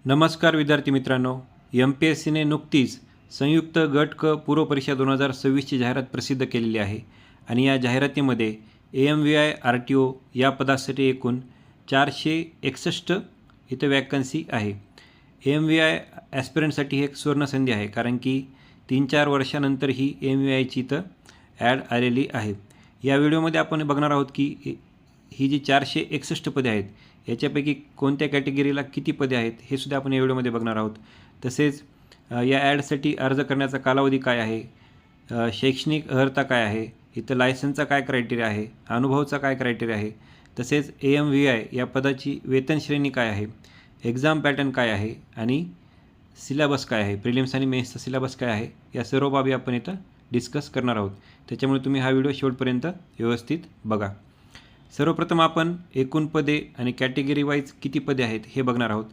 नमस्कार विद्यार्थी मित्रांनो, MPSCने नुकतीच संयुक्त गट क पूर्व परीक्षा 2026ची जाहिरात प्रसिद्ध केलेली आहे आणि या जाहिरातीमध्ये AMVI RTO या पदासाठी एकूण 461 इथं वॅकन्सी आहे. AMVI ॲस्पिरंटसाठी ही एक सुवर्णसंधी आहे, कारण की 3-4 वर्षानंतर ही AMVIची इथं ॲड आलेली आहे. या व्हिडिओमध्ये आपण बघणार आहोत की ही जी 461 पदे आहेत याच्यापैकी कोणत्या कॅटेगरीला किती पदे आहेत हे सुद्धा आपण या व्हिडिओमध्ये बघणार आहोत. तसेच या ॲडसाठी अर्ज करण्याचा कालावधी काय आहे, शैक्षणिक अर्हता काय आहे, इथं लायसन्सचा काय क्रायटेरिया आहे, अनुभवाचा काय क्रायटेरिया आहे, तसेच AMVI या पदाची वेतन श्रेणी काय आहे, एक्झाम पॅटर्न काय आहे आणि सिलेबस काय आहे, प्रिलिम्स आणि मेन्सचा सिलेबस काय आहे, या सर्व बाबी आपण इथं डिस्कस करणार आहोत. त्याच्यामुळे तुम्ही हा व्हिडिओ शेवटपर्यंत व्यवस्थित बघा. सर्वप्रथम आपण एकूण पदे आणि कॅटेगरी वाईज किती पदे आहेत हे बघणार आहोत.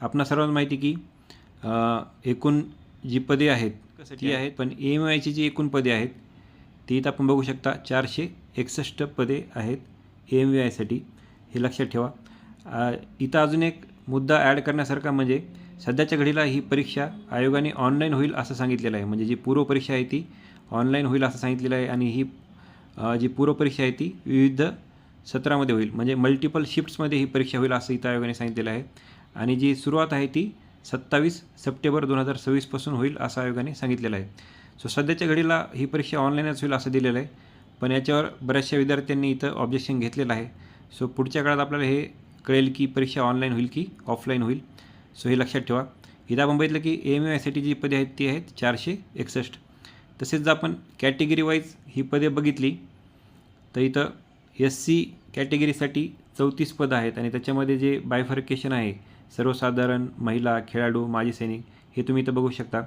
आपणा सर्वांना माहिती की एकूण जी पदे आहेत ती आहेत, पण AMVIची जी एकूण पदे आहेत ती इथं आपण बघू शकता 461 पदे आहेत AMVIसाठी, हे लक्षात ठेवा. इथं अजून एक मुद्दा ॲड करण्यासारखा म्हणजे सध्याच्या घडीला ही परीक्षा आयोगाने ऑनलाईन होईल असं सांगितलेलं आहे. म्हणजे जी पूर्व परीक्षा आहे ती ऑनलाईन होईल असं सांगितलेलं आहे आणि ही जी पूर्व परीक्षा आहे ती विविध सत्रामध्ये होईल, म्हणजे मल्टिपल शिफ्ट्समध्ये ही परीक्षा होईल असं इथं आयोगाने सांगितलेलं आहे. आणि जी सुरुवात आहे ती 27 सप्टेंबर 2026 पासून होईल असं आयोगाने सांगितलेलं आहे. सो सध्याच्या घडीला ही परीक्षा ऑनलाईनच होईल असं दिलेलं आहे, पण याच्यावर बऱ्याचशा विद्यार्थ्यांनी इथं ऑब्जेक्शन घेतलेलं आहे. सो पुढच्या काळात आपल्याला हे कळेल की परीक्षा ऑनलाईन होईल की ऑफलाईन होईल. सो हे लक्षात ठेवा. इथं आपण बघितलं की AMVIसाठी जी पदे आहेत ती आहेत 461. तसेच जर आपण कॅटेगरी वाईज ही पदे बघितली तर इथं SC कॅटेगरीसाठी 34 पदं आहेत आणि त्याच्यामध्ये जे बायफर्केशन आहे सर्वसाधारण, महिला, खेळाडू, माजी सैनिक हे तुम्ही इथं बघू शकता.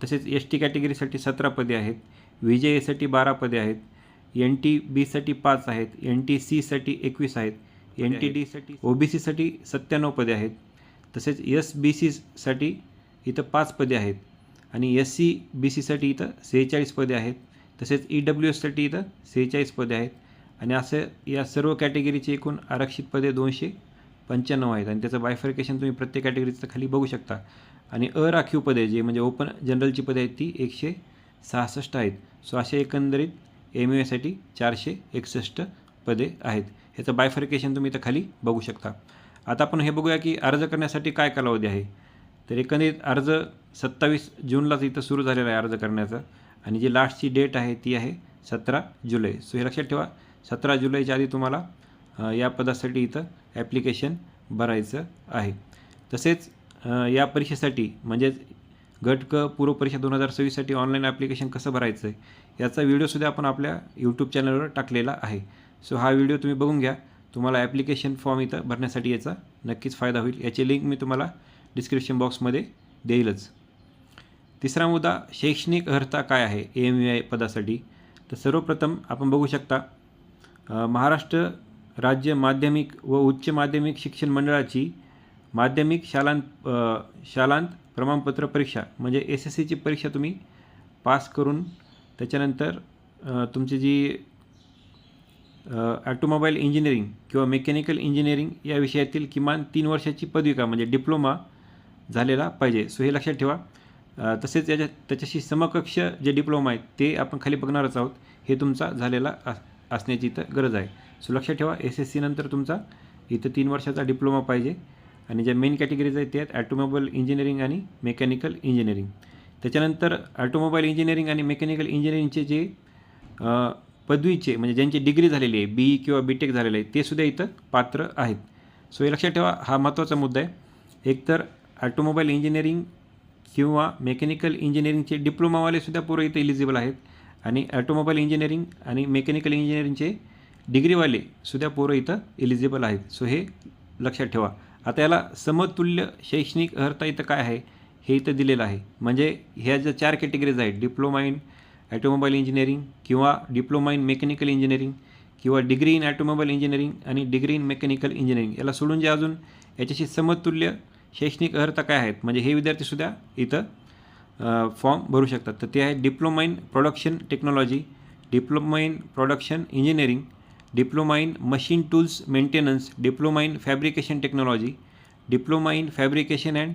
तसेच ST कॅटेगरीसाठी 17 पदे आहेत, VJAसाठी 12 पदे आहेत, NTBसाठी 5 आहेत, NTCसाठी 21 आहेत, NTDसाठी OBCसाठी 97 पदे आहेत. तसेच SBCसाठी इथं 5 पदे आहेत आणि SC-BCसाठी इथं 46 पदे आहेत. तसेच EWSसाठी इथं 46 पदे आहेत आणि असं या सर्व कॅटेगरीचे एकूण आरक्षित पदे 295 आहेत आणि त्याचं बायफर्केशन तुम्ही प्रत्येक कॅटेगरीचं खाली बघू शकता. आणि अराखीव पदे जे म्हणजे ओपन जनरलची पदे आहेत ती 166 आहेत. सो असे एकंदरीत AMVIसाठी 461 पदे आहेत. ह्याचं बायफर्केशन तुम्ही इथं खाली बघू शकता. आता आपण हे बघूया की अर्ज करण्यासाठी काय कालावधी आहे. तर एकंदरीत अर्ज 27 जूनलाच इथं सुरू झालेला आहे अर्ज करण्याचा आणि जी लास्टची डेट आहे ती आहे 17 जुलै. सो हे लक्षात ठेवा, 17 जुलैच्या आधी तुम्हाला या पदासाठी इथं ॲप्लिकेशन भरायचं आहे. तसेच या परीक्षेसाठी म्हणजेच गट क पूर्व परीक्षा 2026साठी ऑनलाईन ॲप्लिकेशन कसं भरायचं आहे याचा व्हिडिओसुद्धा आपण आपल्या यूट्यूब चॅनलवर टाकलेला आहे. सो हा व्हिडिओ तुम्ही बघून घ्या. तुम्हाला ॲप्लिकेशन फॉर्म इथं भरण्यासाठी याचा नक्कीच फायदा होईल. याची लिंक मी तुम्हाला डिस्क्रिप्शन बॉक्समध्ये देईलच. तिसरा मुद्दा, शैक्षणिक अर्हता काय आहे AMVI पदासाठी. तर सर्वप्रथम आपण बघू शकता महाराष्ट्र राज्य माध्यमिक व उच्च माध्यमिक शिक्षण मंडळाची माध्यमिक शालांत प्रमाणपत्र परीक्षा म्हणजे SSCची परीक्षा तुम्ही पास करून त्याच्यानंतर तुमची जी ऑटोमोबाईल इंजिनिअरिंग किंवा मेकॅनिकल इंजिनिअरिंग या विषयातील किमान 3 वर्षाची पदविका म्हणजे डिप्लोमा झालेला पाहिजे. सो हे लक्षात ठेवा. तसेच त्याच्याशी समकक्ष जे डिप्लोमा आहेत ते आपण खाली बघणारच आहोत, हे तुमचा झालेला असण्याची इथं गरज आहे. सो लक्षात ठेवा, SSC नंतर तुमचा इथं 3 वर्षाचा डिप्लोमा पाहिजे आणि ज्या मेन कॅटेगरीज आहेत ते आहेत ऑटोमोबाईल इंजिनिअरिंग आणि मेकॅनिकल इंजिनिअरिंग. त्याच्यानंतर ऑटोमोबाईल इंजिनिअरिंग आणि मेकॅनिकल इंजिनिअरिंगचे जे पदवीचे म्हणजे ज्यांची डिग्री झालेली आहे BE किंवा BTech झालेलं आहे ते सुद्धा इथं पात्र आहेत. सो हे लक्षात ठेवा, हा महत्त्वाचा मुद्दा आहे. एकतर ऑटोमोबाईल इंजिनिअरिंग किंवा मेकॅनिकल इंजिनिअरिंगचे डिप्लोमावालेसुद्धा पोरं इथं इलिजिबल आहेत आणि ऑटोमोबाईल इंजिनिअरिंग आणि मेकॅनिकल इंजिनिअरिंगचे डिग्रीवाले सुद्धा पोरं इथं इलिजिबल आहेत. सो हे लक्षात ठेवा. आता याला समतुल्य शैक्षणिक अर्हता इथं काय आहे हे इथं दिलेलं आहे. म्हणजे ह्या ज्या 4 कॅटेगरीज आहेत, डिप्लोमा इन ऑटोमोबाईल इंजिनिअरिंग किंवा डिप्लोमा इन मेकॅनिकल इंजिनिअरिंग किंवा डिग्री इन ऑटोमोबाईल इंजिनिअरिंग आणि डिग्री इन मेकॅनिकल इंजिनिअरिंग, याला सोडून जे अजून याच्याशी समतुल्य शैक्षणिक अर्हता काय आहेत म्हणजे हे विद्यार्थीसुद्धा इथं फॉर्म भरू शकतात. तर ते आहे diploma in production technology, diploma in production engineering, diploma in machine tools maintenance, diploma in fabrication technology, diploma in fabrication and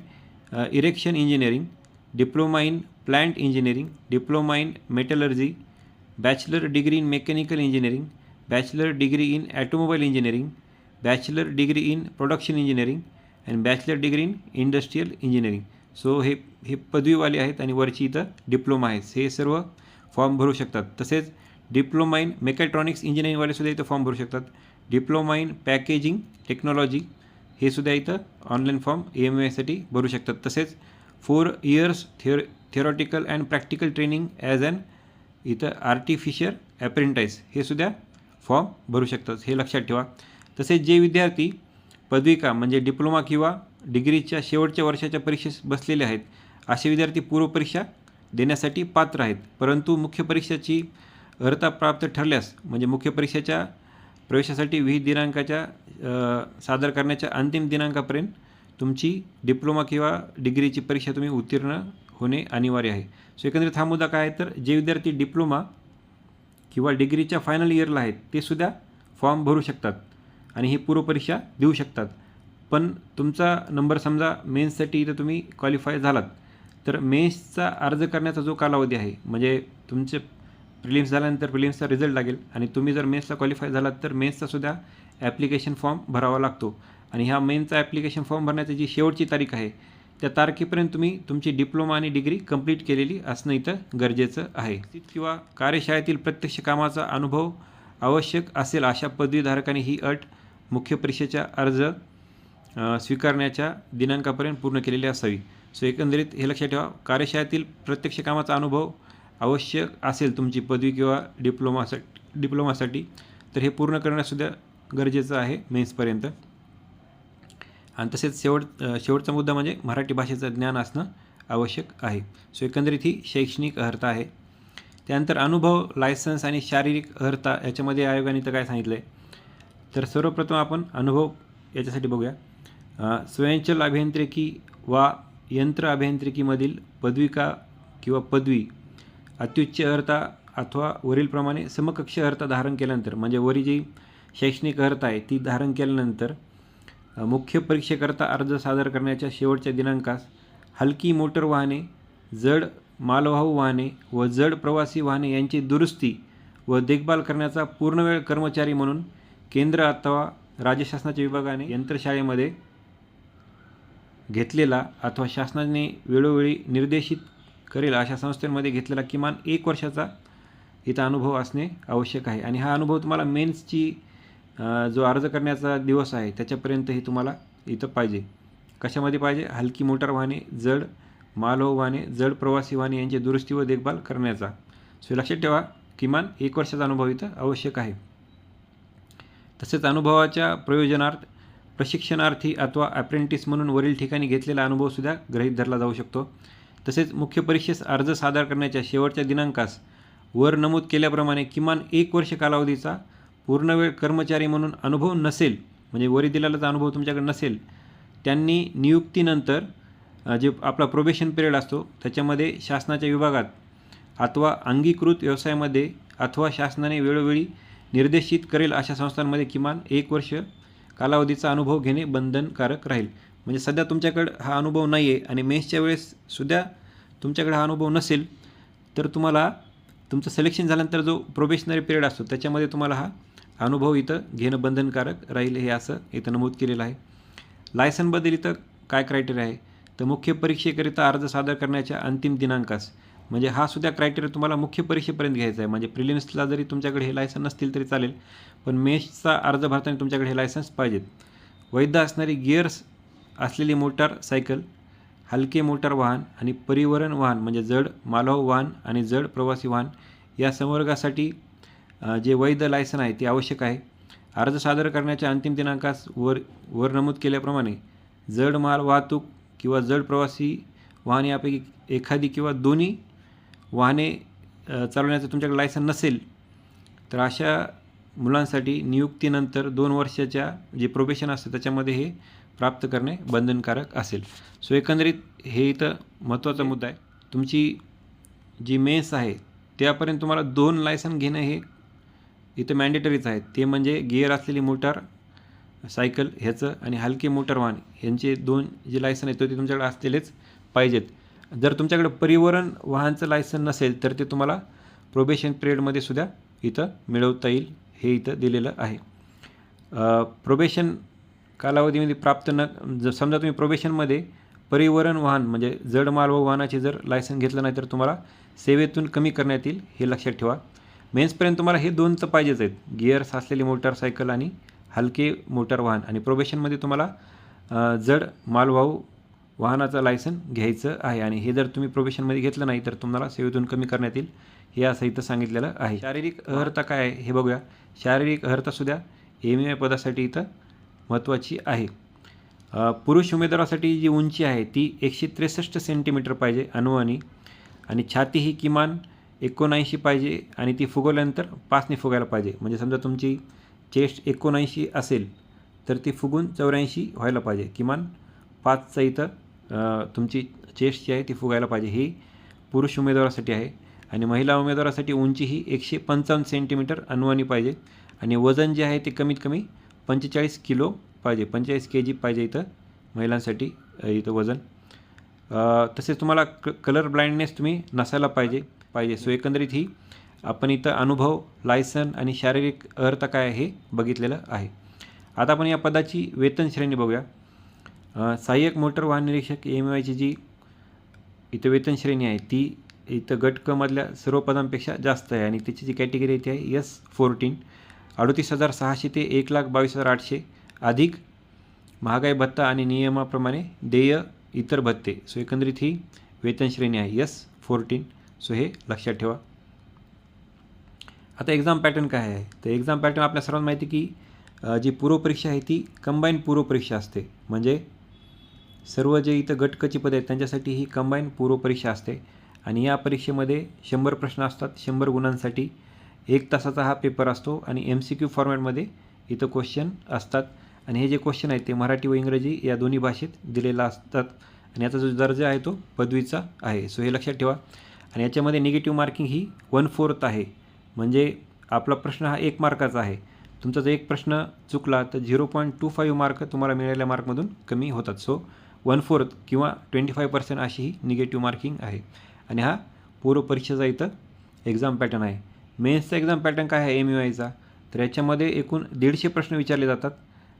erection engineering, diploma in plant engineering, diploma in metallurgy, bachelor degree in mechanical engineering, bachelor degree in automobile engineering, bachelor degree in production engineering आणि bachelor degree in industrial engineering. So हे पदवीवाले आहेत आणि वरची इथं diploma आहेत. हे सर्व फॉर्म भरू शकतात. तसेच डिप्लोमा इन मेकॅट्रॉनिक्स इंजिनिअरिंगवालेसुद्धा इथं फॉर्म भरू शकतात. डिप्लोमा इन पॅकेजिंग टेक्नॉलॉजी हे सुद्धा इथं ऑनलाईन फॉर्म AMVIसाठी भरू शकतात. तसेच 4 years theoretical and practical training as an इथं आर्टिफिशियल ॲप्रेंटाईस हे सुद्धा फॉर्म भरू शकतात. हे लक्षात ठेवा. तसेच जे विद्यार्थी पदविका म्हणजे डिप्लोमा किंवा डिग्रीच्या शेवटच्या वर्षाच्या परीक्षेस बसलेले आहेत असे विद्यार्थी पूर्वपरीक्षा देण्यासाठी पात्र आहेत. परंतु मुख्य परीक्षेची अर्हता प्राप्त ठरल्यास म्हणजे मुख्य परीक्षेच्या प्रवेशासाठी विहित दिनांकाच्या सादर करण्याच्या अंतिम दिनांकापर्यंत तुमची डिप्लोमा किंवा डिग्रीची परीक्षा तुम्ही उत्तीर्ण होणे अनिवार्य आहे. सो एकंदरीत हा मुद्दा काय आहे तर जे विद्यार्थी डिप्लोमा किंवा डिग्रीच्या फायनल इयरला आहेत ते सुद्धा फॉर्म भरू शकतात आणि ही पूर्वपरीक्षा देऊ शकतात. पण तुमचा नंबर समजा मेन्ससाठी इथं तुम्ही क्वालिफाय झालात तर मेन्सचा अर्ज करण्याचा जो कालावधी आहे म्हणजे तुमचे प्रिलिम्स झाल्यानंतर प्रिलिम्सचा रिझल्ट लागेल आणि तुम्ही जर मेन्सला क्वालिफाय झालात तर मेन्सचा सुद्धा ॲप्लिकेशन फॉर्म भरावा लागतो आणि ह्या मेन्सचा ॲप्लिकेशन फॉर्म भरण्याची जी शेवटची तारीख आहे त्या तारखेपर्यंत तुम्ही तुमची डिप्लोमा आणि डिग्री कंप्लीट केलेली असणं इथं गरजेचं आहे. किंवा कार्यशाळेतील प्रत्यक्ष कामाचा अनुभव आवश्यक असेल अशा पदवीधारकांनी ही अट मुख्य परीक्षेच्या अर्ज स्वीकारण्याच्या दिनांकापर्यंत पूर्ण केलेली असावी. सो एकंदरीत हे लक्षात ठेवा. कार्यशाळेतील प्रत्यक्ष कामाचा अनुभव आवश्यक असेल तुमची पदवी किंवा डिप्लोमासाठी तर हे पूर्ण करणंसुद्धा गरजेचं आहे मेन्सपर्यंत. आणि तसेच शेवटचा मुद्दा म्हणजे मराठी भाषेचं ज्ञान असणं आवश्यक आहे. सो एकंदरीत ही शैक्षणिक अर्हता आहे. त्यानंतर अनुभव, लायसन्स आणि शारीरिक अर्हता याच्यामध्ये आयोगाने तर काय सांगितलं आहे तर सर्वप्रथम आपण अनुभव याच्यासाठी बघूया. स्वयंचल अभियांत्रिकी वा यंत्र अभियांत्रिकीमधील पदविका किंवा पदवी अत्युच्च अर्हता अथवा वरीलप्रमाणे समकक्ष अर्हता धारण केल्यानंतर म्हणजे वरी जी शैक्षणिक अर्हता आहे ती धारण केल्यानंतर मुख्य परीक्षेकरता अर्ज सादर करण्याच्या शेवटच्या दिनांकास हलकी मोटर वाहने, जड मालवाहू वाहने व जड प्रवासी वाहने यांची दुरुस्ती व देखभाल करण्याचा पूर्णवेळ कर्मचारी म्हणून केंद्र अथवा राज्य शासनाच्या विभागाने यंत्रशाळेमध्ये घेतलेला अथवा शासनाने वेळोवेळी निर्देशित करेल अशा संस्थांमध्ये घेतलेला किमान 1 वर्षाचा इथं अनुभव असणे आवश्यक आहे. आणि हा अनुभव तुम्हाला मेन्सची जो अर्ज करण्याचा दिवस आहे त्याच्यापर्यंतही तुम्हाला इथं पाहिजे. कशामध्ये पाहिजे? हलकी मोटार वाहने, जड मालवाहू वाहने, जड प्रवासी वाहने यांची दुरुस्ती व देखभाल करण्याचा. सो लक्षात ठेवा किमान 1 वर्षाचा अनुभव इथं आवश्यक आहे. तसेच अनुभवाच्या प्रयोजनार्थ प्रशिक्षणार्थी अथवा अप्रेंटिस म्हणून वरील ठिकाणी घेतलेला अनुभवसुद्धा गृहीत धरला जाऊ शकतो. तसेच मुख्य परीक्षेस अर्ज सादर करण्याच्या शेवटच्या दिनांकास वर नमूद केल्याप्रमाणे किमान 1 वर्ष कालावधीचा पूर्णवेळ कर्मचारी म्हणून अनुभव नसेल म्हणजे वरी दिलेलाचा अनुभव तुमच्याकडे नसेल त्यांनी नियुक्तीनंतर जे आपला प्रोबेशन पिरियड असतो त्याच्यामध्ये शासनाच्या विभागात अथवा अंगीकृत व्यवसायामध्ये अथवा शासनाने वेळोवेळी निर्देशित करेल अशा संस्थांमध्ये किमान 1 वर्ष कालावधीचा अनुभव घेणे बंधनकारक राहील. म्हणजे सध्या तुमच्याकडं हा अनुभव नाही आहे आणि मेन्सच्या वेळेससुद्धा तुमच्याकडे हा अनुभव नसेल तर तुम्हाला तुमचं सिलेक्शन झाल्यानंतर जो प्रोबेशनरी पिरियड असतो त्याच्यामध्ये तुम्हाला हा अनुभव इथं घेणं बंधनकारक राहील हे असं इथं नमूद केलेलं आहे. लायसनबद्दल इथं काय क्रायटेरिया आहे तर मुख्य परीक्षेकरिता अर्ज सादर करण्याच्या अंतिम दिनांकास म्हणजे हा सुद्धा क्रायटेरिया तुम्हाला मुख्य परीक्षेपर्यंत घ्यायचा आहे. म्हणजे प्रिलिम्सला जरी तुमच्याकडे हे लायसन नसतील तरी चालेल पण मेन्सचा अर्ज भरताना तुमच्याकडे हे लायसन्स पाहिजेत. वैध असणारी गिअर्स असलेली मोटार सायकल, हलके मोटार वाहन आणि परिवहन वाहन म्हणजे जड मालवाहू वाहन आणि जड प्रवासी वाहन या संवर्गासाठी जे वैध लायसन आहे ते आवश्यक आहे. अर्ज सादर करण्याच्या अंतिम दिनांकास वर नमूद केल्याप्रमाणे जड माल वाहतूक किंवा जड प्रवासी वाहन यापैकी एखादी किंवा दोन्ही वाहने चालवण्याचं तुमच्याकडे लायसन नसेल तर अशा मुलांसाठी नियुक्तीनंतर 2 वर्षाच्या जे प्रोबेशन असतं त्याच्यामध्ये हे प्राप्त करणे बंधनकारक असेल. सो एकंदरीत हे इथं महत्त्वाचा मुद्दा आहे. तुमची जी मेन्स आहे त्यापर्यंत तुम्हाला 2 लायसन घेणं हे इथं मॅन्डेटरीच आहे. ते म्हणजे गिअर असलेली मोटार सायकल ह्याचं आणि हलके मोटर वाहन यांचे 2 जे लायसन आहेत ते तुमच्याकडे असलेलेच पाहिजेत. जर तुमच्याकडे परिवहन वाहनचं लायसन नसेल तर ते तुम्हाला प्रोबेशन पिरियडमध्ये सुद्धा इथं मिळवता येईल, हे इथं दिलेलं आहे. प्रोबेशन कालावधीमध्ये प्राप्त जर समजा तुम्ही प्रोबेशनमध्ये परिवहन वाहन म्हणजे जड मालवाहू वाहनाचे जर लायसन घेतलं नाही तर तुम्हाला सेवेतून कमी करण्यात येईल, हे लक्षात ठेवा. मेन्सपर्यंत तुम्हाला हे 2 तर पाहिजेच आहेत, गिअर्स असलेली मोटारसायकल आणि हलके मोटार वाहन. आणि प्रोबेशनमध्ये तुम्हाला जड मालवाहू वाहनाचं लायसन घ्यायचं आहे आणि हे जर तुम्ही प्रोबेशनमध्ये घेतलं नाही तर तुम्हाला सेवेतून कमी करण्यात येईल, हे असं इथं सांगितलेलं आहे. शारीरिक अर्हता काय आहे हे बघूया. शारीरिक अर्हतासुद्धा MVI पदासाठी इथं महत्त्वाची आहे. पुरुष उमेदवारासाठी जी उंची आहे ती 163 सेंटीमीटर पाहिजे अनुवानी आणि छाती ही किमान 79 पाहिजे आणि ती फुगवल्यानंतर 5ने फुगायला पाहिजे. म्हणजे समजा तुमची चेस्ट 79 असेल तर ती फुगून 84 व्हायला पाहिजे. किमान 5चा इथं तुमची चेस्ट जी आहे ती फुगायला पाहिजे. ही पुरुष उमेदवारासाठी आहे. आणि महिला उमेदवारासाठी उंची ही 155 सेंटीमीटर अनुवानी पाहिजे आणि वजन जे आहे ते कमीत कमी 45 किलो पाहिजे, 45 kg पाहिजे इथं महिलांसाठी इथं वजन. तसेच तुम्हाला कलर ब्लाइंडनेस तुम्ही नसायला पाहिजे. सो एकंदरीत ही आपण इथं अनुभव, लायसन आणि शारीरिक अर्हता काय आहे हे बघितलेलं आहे. आता आपण या पदाची वेतन श्रेणी बघूया. सहाय्यक मोटर वाहन निरीक्षक MVIची जी इथं वेतन श्रेणी आहे ती इथं गट क मधल्या सर्व पदांपेक्षा जास्त आहे आणि त्याची जी कॅटेगरी आहे ती आहे S14. 38,600 ते 1,22,800 अधिक महागाई भत्ता आणि नियमाप्रमाणे देय इतर भत्ते. सो एकंदरीत ही वेतन श्रेणी आहे S14. सो हे लक्षात ठेवा. आता एक्झाम पॅटर्न काय आहे तर एक्झाम पॅटर्न आपल्या सर्वांना माहिती की जी पूर्वपरीक्षा आहे ती कंबाईन पूर्वपरीक्षा असते. म्हणजे सर्व जे इथं गट कची पदे आहेत त्यांच्यासाठी ही कंबाईन पूर्वपरीक्षा असते आणि या परीक्षेमध्ये 100 प्रश्न असतात. 100 गुणांसाठी 1 तासाचा हा पेपर असतो आणि MCQ फॉर्मॅटमध्ये इथं क्वेश्चन असतात आणि हे जे क्वेश्चन आहेत ते मराठी व इंग्रजी या दोन्ही भाषेत दिलेला असतात आणि याचा जो दर्जा आहे तो पदवीचा आहे. सो हे लक्षात ठेवा. आणि याच्यामध्ये निगेटिव्ह मार्किंग ही 1/4 आहे. म्हणजे आपला प्रश्न हा 1 मार्काचा आहे. तुमचा जर एक प्रश्न चुकला तर 0.25 मार्क तुम्हाला मिळालेल्या मार्कमधून कमी होतात. सो 1/4 किंवा 25% अशी ही निगेटिव्ह मार्किंग आहे. आणि हा पूर्वपरीक्षेचा इथं एक्झाम पॅटर्न आहे. मेन्सचा एक्झाम पॅटर्न काय आहे MVIचा तर याच्यामध्ये एकूण 150 प्रश्न विचारले जातात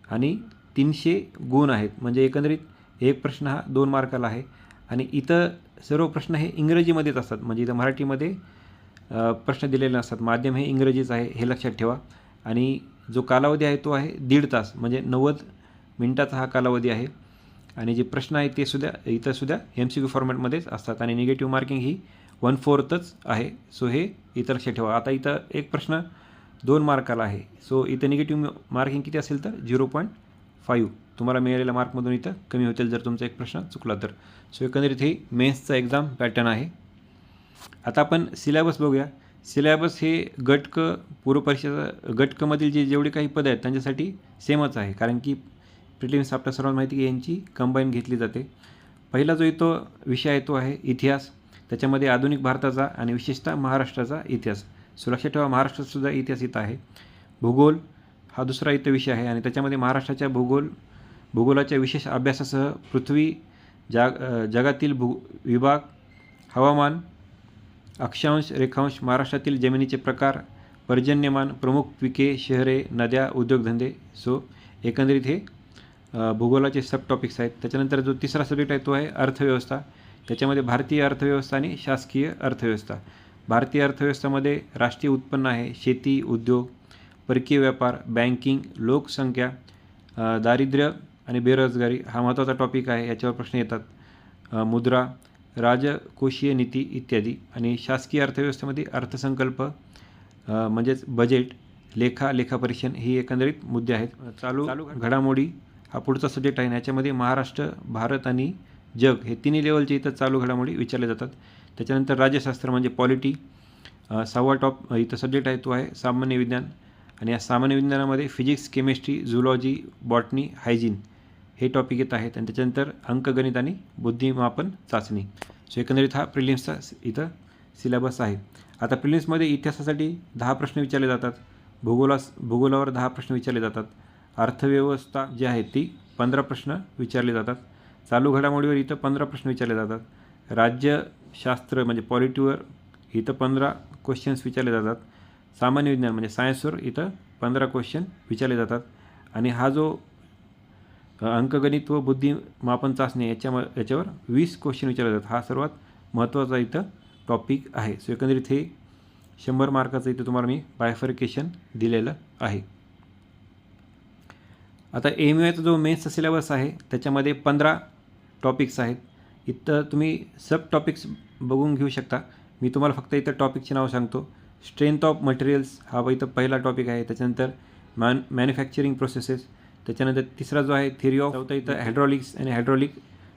आणि 300 गुण आहेत. म्हणजे एकंदरीत एक प्रश्न हा 2 मार्काला आहे आणि इथं सर्व प्रश्न हे इंग्रजीमध्येच असतात. म्हणजे इथं मराठीमध्ये प्रश्न दिलेले नसतात. माध्यम हे इंग्रजीच आहे, हे लक्षात ठेवा. आणि जो कालावधी आहे तो आहे 1.5 तास म्हणजे 90 मिनिटाचा हा कालावधी आहे. आणि जे प्रश्न आहेत ते सुद्धा इथं सुद्धा MCQ फॉर्मॅटमध्येच असतात आणि निगेटिव्ह मार्किंग ही 1/4च आहे. सो हे इथं लक्षात ठेवा. आता इथं एक प्रश्न 2 मार्काला आहे. सो इथं निगेटिव्ह मार्किंग किती असेल तर 0.5 तुम्हाला मिळालेल्या मार्कमधून इथं कमी होतील जर तुमचा एक प्रश्न चुकला तर. सो एकंदरीत हे मेन्सचा एक्झाम पॅटर्न आहे. आता आपण सिलेबस बघूया. सिलेबस हे गट क पूर्वपरीक्षेचा गट क मधील जेवढे काही पदं आहेत त्यांच्यासाठी सेमच आहे. कारण की प्रिलिम्स आपल्या सर्वांना माहिती की यांची कंबाईन घेतली जाते. पहिला जो इथं विषय आहे तो आहे इतिहास. त्याच्यामध्ये आधुनिक भारताचा आणि विशेषतः महाराष्ट्राचा इतिहास. सो लक्षात ठेवा महाराष्ट्राचा सुद्धा इतिहास इथं आहे. भूगोल हा दुसरा इथं विषय आहे आणि त्याच्यामध्ये महाराष्ट्राच्या भूगोलाच्या विशेष अभ्यासासह पृथ्वी जगातील विभाग, हवामान, अक्षांश, रेखांश, महाराष्ट्रातील जमिनीचे प्रकार, पर्जन्यमान, प्रमुख पिके, शहरे, नद्या, उद्योगधंदे. सो एकंदरीत हे भूगोलाचे सब टॉपिक्स आहेत. त्याच्यानंतर जो तिसरा सब्जेक्ट आहे तो आहे अर्थव्यवस्था. त्याच्यामध्ये भारतीय अर्थव्यवस्था आणि शासकीय अर्थव्यवस्था. भारतीय अर्थव्यवस्थेमध्ये राष्ट्रीय उत्पन्न आहे, शेती, उद्योग, परकीय व्यापार, बँकिंग, लोकसंख्या, दारिद्र्य आणि बेरोजगारी हा महत्त्वाचा टॉपिक आहे. याच्यावर प्रश्न येतात. मुद्रा, राजकोषीय नीती इत्यादी. आणि शासकीय अर्थव्यवस्थेमध्ये अर्थसंकल्प म्हणजेच बजेट, लेखापरीक्षण ही एकंदरीत मुद्दे आहेत. चालू घडामोडी हा पुढचा सब्जेक्ट आहे. याच्यामध्ये महाराष्ट्र, भारत आणि जग हे तिन्ही लेवलचे इथं चालू घडामोडी विचारले जातात. त्याच्यानंतर राज्यशास्त्र म्हणजे पॉलिटी. 6वा इथं सब्जेक्ट आहे तो आहे सामान्य विज्ञान आणि या सामान्य विज्ञानामध्ये physics, chemistry, zoology, botany, hygiene हे टॉपिक येत आहेत. आणि त्याच्यानंतर अंकगणित आणि बुद्धिमापन चाचणी. सो एकंदरीत हा प्रिलिम्सचा इथं सिलेबस आहे. आता प्रिलिम्समध्ये इतिहासासाठी 10 प्रश्न विचारले जातात. भूगोलावर 10 प्रश्न विचारले जातात. अर्थव्यवस्था जी आहे ती 15 प्रश्न विचारले जातात. चालू घडामोडीवर इथं 15 प्रश्न विचारले जातात. राज्यशास्त्र म्हणजे पॉलिटीवर इथं 15 क्वेश्चन्स विचारले जातात. सामान्य विज्ञान म्हणजे सायन्सवर इथं 15 क्वेश्चन विचारले जातात. आणि हा जो अंकगणित व बुद्धिमापन चाचणी याच्यावर 20 क्वेश्चन विचारले जातात. हा सर्वात महत्त्वाचा इथं टॉपिक आहे. सो एकंदरीत हे 100 मार्काचं इथं तुम्हाला मी बायफर्केशन दिलेलं आहे. आता AMUIचा जो मेन्सचा सिलेबस आहे त्याच्यामध्ये 15 टॉपिक्स आहेत. इथं तुम्ही सब टॉपिक्स बघून घेऊ शकता. मी तुम्हाला फक्त इथं टॉपिकचे नाव सांगतो. स्ट्रेंथ ऑफ मटेरियल्स हा इथं पहिला टॉपिक आहे. त्याच्यानंतर मॅन्युफॅक्चरिंग प्रोसेसेस, त्याच्यानंतर तिसरा जो आहे थिअरी ऑफ, चौथा इथं हायड्रॉलिक्स आणि हायड्रॉलिक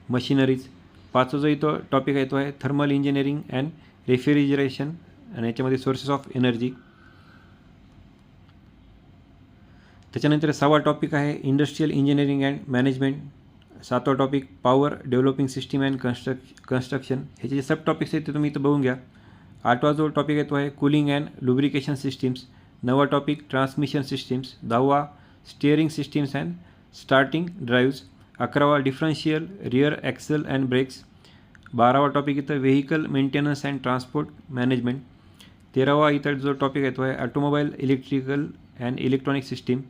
मशिनरीज, पाचवा जो इथं टॉपिक आहे तो आहे थर्मल इंजिनिअरिंग अँड रेफ्रिजरेशन आणि याच्यामध्ये सोर्सेस ऑफ एनर्जी. त्याच्यानंतर 6वा टॉपिक आहे इंडस्ट्रियल इंजिनिअरिंग अँड मॅनेजमेंट. 7वा topic power developing system and construction. ह्याचे जे सब टॉपिक्स आहेत ते तुम्ही इथं बघून घ्या. 8वा जो टॉपिक आहे तो आहे कूलिंग अँड लुब्रिकेशन सिस्टीम्स. 9वा टॉपिक ट्रान्समिशन सिस्टीम्स. 10वा steering systems and starting drives. 11वा differential rear axle and brakes. 12वा टॉपिक इथं vehicle maintenance and transport management. 13वा इथं जो टॉपिक आहे तो आहे automobile electrical and electronic system.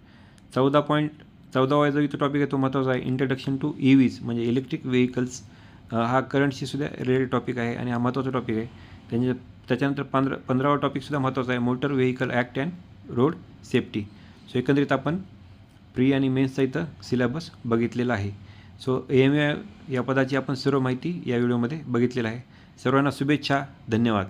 14वा जो इथं टॉपिक आहे तो महत्त्वाचा आहे इंट्रोडक्शन टू EVs म्हणजे इलेक्ट्रिक व्हेकल्स. हा करंटशी सुद्धा रिलेटेड टॉपिक आहे आणि हा महत्त्वाचा टॉपिक आहे. त्याच्यानंतर 15वा टॉपिकसुद्धा महत्त्वाचा आहे motor vehicle act and road safety. So एकंदरीत आपण प्री आणि मेन्सचा इथं सिलेबस बघितलेला आहे. सो AMUI या पदाची आपण सर्व माहिती या व्हिडिओमध्ये बघितलेलं आहे. सर्वांना शुभेच्छा. धन्यवाद.